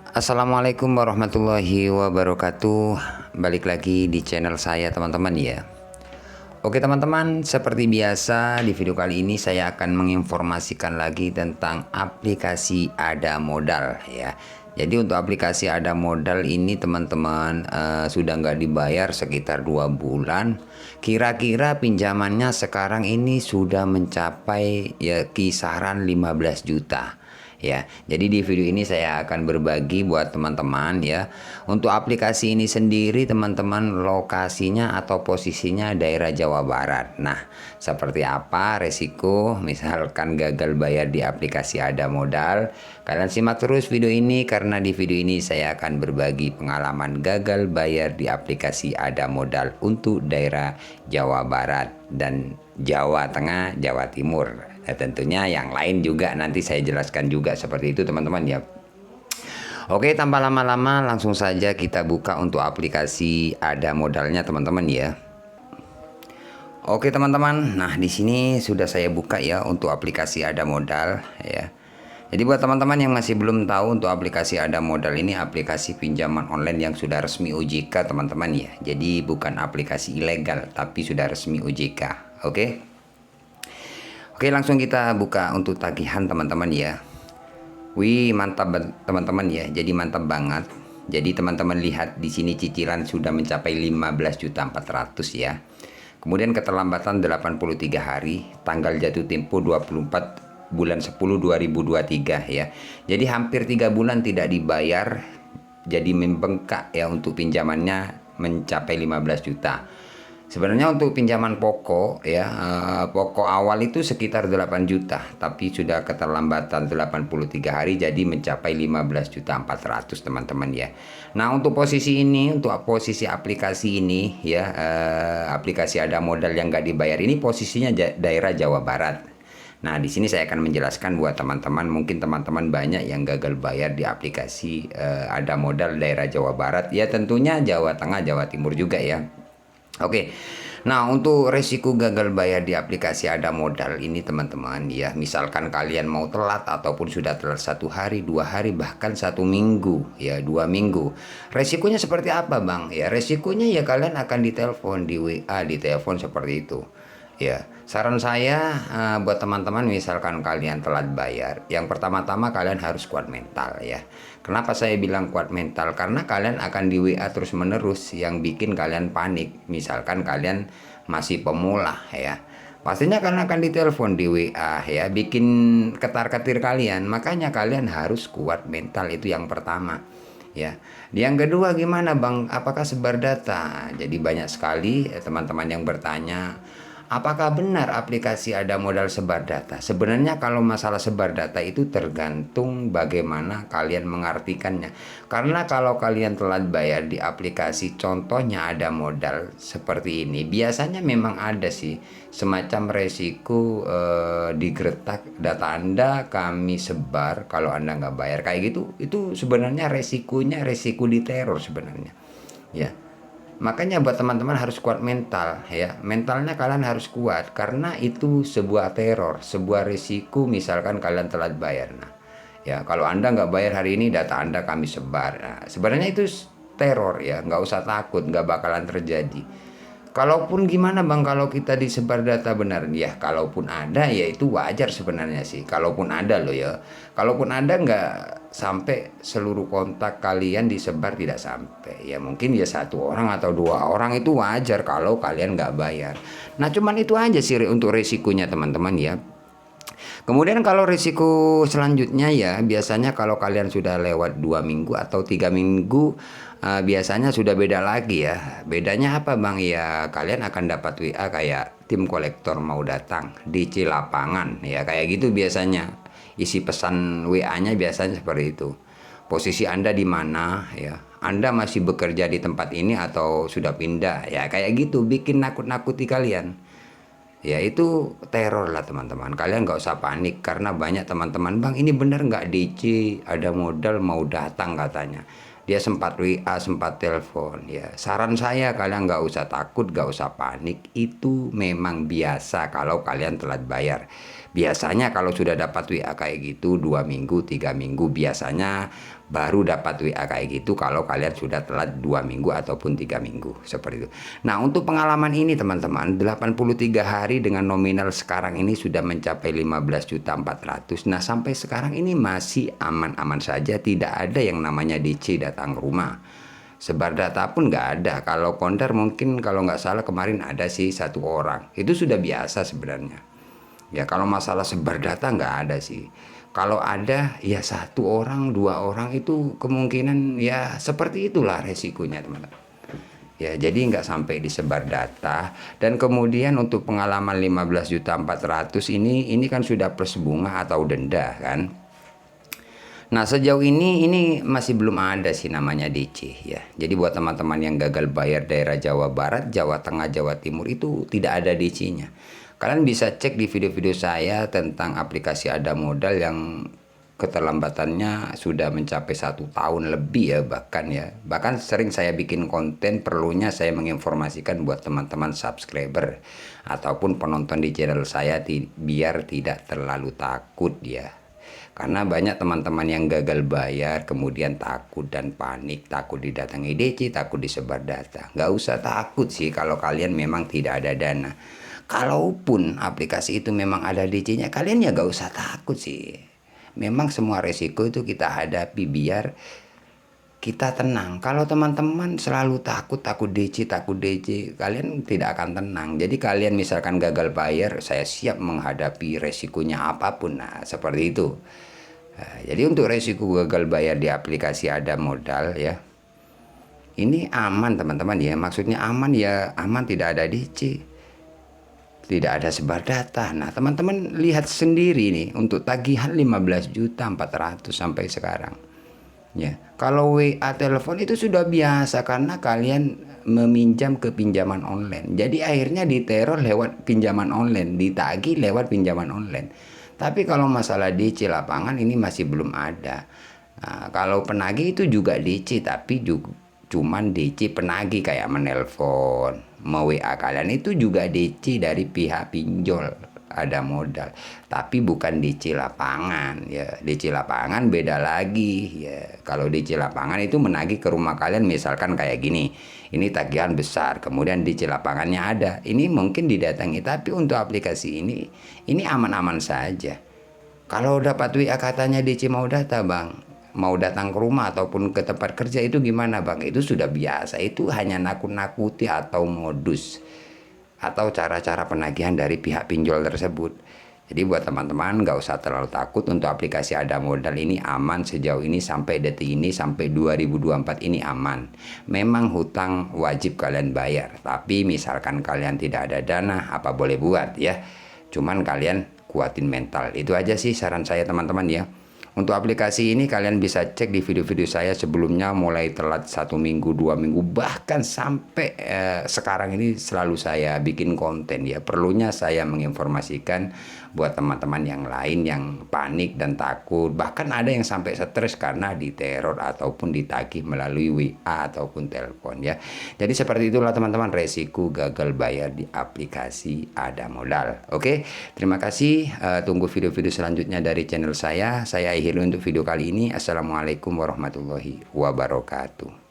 Assalamualaikum warahmatullahi wabarakatuh. Balik lagi di channel saya teman-teman ya. Oke teman-teman, seperti biasa di video kali ini saya akan menginformasikan lagi tentang aplikasi Ada Modal ya. Jadi untuk aplikasi Ada Modal ini teman-teman sudah nggak dibayar sekitar 2 bulan. Kira-kira pinjamannya sekarang ini sudah mencapai ya kisaran 15 juta. Ya, jadi di video ini saya akan berbagi buat teman-teman ya. Untuk aplikasi ini sendiri teman-teman lokasinya atau posisinya daerah Jawa Barat. Nah, seperti apa resiko misalkan gagal bayar di aplikasi Ada Modal? Kalian simak terus video ini karena di video ini saya akan berbagi pengalaman gagal bayar di aplikasi Ada Modal untuk daerah Jawa Barat dan Jawa Tengah, Jawa Timur. Tentunya yang lain juga nanti saya jelaskan juga seperti itu teman-teman ya. Oke, tanpa lama-lama langsung saja kita buka untuk aplikasi Ada Modalnya teman-teman ya. Oke teman-teman, nah di sini sudah saya buka ya untuk aplikasi Ada Modal ya. Jadi buat teman-teman yang masih belum tahu, untuk aplikasi Ada Modal ini aplikasi pinjaman online yang sudah resmi OJK teman-teman ya. Jadi bukan aplikasi ilegal tapi sudah resmi OJK. Oke. Oke, langsung kita buka untuk tagihan teman-teman ya. Wih, mantap teman-teman ya. Jadi mantap banget. Jadi teman-teman lihat di sini cicilan sudah mencapai 15.400.000 ya. Kemudian keterlambatan 83 hari, tanggal jatuh tempo 24 bulan 10 2023 ya. Jadi hampir 3 bulan tidak dibayar. Jadi membengkak ya untuk pinjamannya mencapai 15 juta. Sebenarnya untuk pinjaman pokok ya, pokok awal itu sekitar 8 juta, tapi sudah keterlambatan 83 hari jadi mencapai 15.400.000 teman-teman ya. Nah, untuk posisi ini, untuk posisi aplikasi ini ya, aplikasi Ada Modal yang nggak dibayar ini posisinya daerah Jawa Barat. Nah, di sini saya akan menjelaskan buat teman-teman, mungkin teman-teman banyak yang gagal bayar di aplikasi Ada Modal daerah Jawa Barat. Ya tentunya Jawa Tengah, Jawa Timur juga ya. Oke, nah untuk resiko gagal bayar di aplikasi Ada Modal ini teman-teman ya, misalkan kalian mau telat ataupun sudah telat 1 hari, 2 hari, bahkan 1 minggu ya, 2 minggu. Resikonya seperti apa bang? Ya resikonya ya kalian akan ditelepon, di WA, ditelepon seperti itu. Ya, saran saya buat teman-teman misalkan kalian telat bayar, yang pertama-tama kalian harus kuat mental ya. Kenapa saya bilang kuat mental? Karena kalian akan di WA terus-menerus yang bikin kalian panik. Misalkan kalian masih pemula ya. Pastinya kalian akan ditelepon di WA ya, bikin ketar-ketir kalian. Makanya kalian harus kuat mental, itu yang pertama. Ya, yang kedua gimana bang? Apakah sebar data? Jadi banyak sekali teman-teman yang bertanya, apakah benar aplikasi Ada Modal sebar data? Sebenarnya kalau masalah sebar data itu tergantung bagaimana kalian mengartikannya. Karena kalau kalian telat bayar di aplikasi contohnya Ada Modal seperti ini, biasanya memang ada sih semacam resiko digretak data Anda kami sebar kalau Anda nggak bayar kayak gitu. Itu sebenarnya resikonya resiko diteror sebenarnya. Ya. Makanya buat teman-teman harus kuat mental ya. Mentalnya kalian harus kuat karena itu sebuah teror, sebuah risiko misalkan kalian telat bayar. Nah, ya kalau Anda nggak bayar hari ini data Anda kami sebar. Nah, sebenarnya itu teror ya, nggak usah takut, nggak bakalan terjadi. Kalaupun gimana bang, kalau kita disebar data benar ya, kalaupun ada ya itu wajar sebenarnya sih. Kalaupun ada loh ya, kalaupun ada nggak sampai seluruh kontak kalian disebar, tidak sampai ya, mungkin ya 1 orang atau 2 orang itu wajar kalau kalian nggak bayar. Nah cuman itu aja sih untuk resikonya teman-teman ya. Kemudian kalau risiko selanjutnya ya, biasanya kalau kalian sudah lewat 2 minggu atau 3 minggu, biasanya sudah beda lagi ya. Bedanya apa bang? Ya kalian akan dapat WA kayak tim kolektor mau datang di Cilapangan ya, kayak gitu biasanya. Isi pesan WA-nya biasanya seperti itu. Posisi Anda di mana ya? Anda masih bekerja di tempat ini atau sudah pindah ya, kayak gitu, bikin nakut-nakuti kalian. Ya itu teror lah teman-teman. Kalian nggak usah panik karena banyak teman-teman, bang ini bener nggak DC Ada Modal mau datang katanya. Dia sempat WA, sempat telepon ya. Saran saya kalian nggak usah takut, nggak usah panik. Itu memang biasa kalau kalian telat bayar. Biasanya kalau sudah dapat WA kayak gitu 2 minggu 3 minggu biasanya baru dapat WA kayak gitu kalau kalian sudah telat 2 minggu ataupun 3 minggu seperti itu. Nah untuk pengalaman ini teman-teman 83 hari dengan nominal sekarang ini sudah mencapai 15.400.000. Nah sampai sekarang ini masih aman-aman saja, tidak ada yang namanya DC datang ke rumah. Sebar data pun nggak ada. Kalau konter mungkin kalau nggak salah kemarin ada sih 1 orang. Itu sudah biasa sebenarnya. Ya kalau masalah sebar data nggak ada sih. Kalau ada ya 1 orang 2 orang itu kemungkinan ya seperti itulah resikonya teman-teman. Ya jadi nggak sampai disebar data. Dan kemudian untuk pengalaman 15.400.000 ini kan sudah plus bunga atau denda kan. Nah sejauh ini masih belum ada sih namanya DC ya. Jadi buat teman-teman yang gagal bayar daerah Jawa Barat, Jawa Tengah, Jawa Timur itu tidak ada DC-nya. Kalian bisa cek di video-video saya tentang aplikasi Ada Modal yang keterlambatannya sudah mencapai 1 tahun lebih ya bahkan ya. Bahkan sering saya bikin konten, perlunya saya menginformasikan buat teman-teman subscriber ataupun penonton di channel saya biar tidak terlalu takut ya. Karena banyak teman-teman yang gagal bayar kemudian takut dan panik, takut didatangi DC, takut disebar data. Nggak usah takut sih kalau kalian memang tidak ada dana. Kalaupun aplikasi itu memang ada DC-nya, kalian ya nggak usah takut sih. Memang semua resiko itu kita hadapi biar kita tenang. Kalau teman-teman selalu takut DC, kalian tidak akan tenang. Jadi kalian misalkan gagal bayar, saya siap menghadapi resikonya apapun. Nah, seperti itu. Nah, jadi untuk resiko gagal bayar di aplikasi Ada Modal ya, ini aman teman-teman ya. Maksudnya aman ya, aman tidak ada DC, tidak ada sebar data. Nah teman-teman lihat sendiri nih untuk tagihan 15.400.000 sampai sekarang. Ya, kalau WA telepon itu sudah biasa karena kalian meminjam ke pinjaman online. Jadi akhirnya diteror lewat pinjaman online, ditagih lewat pinjaman online. Tapi kalau masalah DC lapangan ini masih belum ada. Nah, kalau penagih itu juga DC, tapi juga cuman DC penagih kayak menelpon, WA kalian itu juga DC dari pihak pinjol Ada Modal, tapi bukan DC lapangan ya. DC lapangan beda lagi ya. Kalau DC lapangan itu menagih ke rumah kalian misalkan kayak gini, ini tagihan besar, kemudian DC lapangannya ada, ini mungkin didatangi. Tapi untuk aplikasi ini aman-aman saja. Kalau dapat WA katanya DC mau data bang, mau datang ke rumah ataupun ke tempat kerja itu gimana bang, itu sudah biasa. Itu hanya nakut-nakuti atau modus atau cara-cara penagihan dari pihak pinjol tersebut. Jadi buat teman-teman nggak usah terlalu takut. Untuk aplikasi Ada Modal ini aman sejauh ini, sampai detik ini, sampai 2024 ini aman. Memang hutang wajib kalian bayar, tapi misalkan kalian tidak ada dana, apa boleh buat ya. Cuman kalian kuatin mental. Itu aja sih saran saya teman-teman ya. Untuk aplikasi ini kalian bisa cek di video-video saya sebelumnya, mulai telat 1 minggu, 2 minggu, bahkan sampai sekarang ini selalu saya bikin konten ya. Perlunya saya menginformasikan buat teman-teman yang lain yang panik dan takut. Bahkan ada yang sampai stres karena diteror ataupun ditagih melalui WA ataupun telepon ya. Jadi seperti itulah teman-teman resiko gagal bayar di aplikasi Ada Modal. Oke, terima kasih. Tunggu video-video selanjutnya dari channel saya. Saya akhiri untuk video kali ini. Assalamualaikum warahmatullahi wabarakatuh.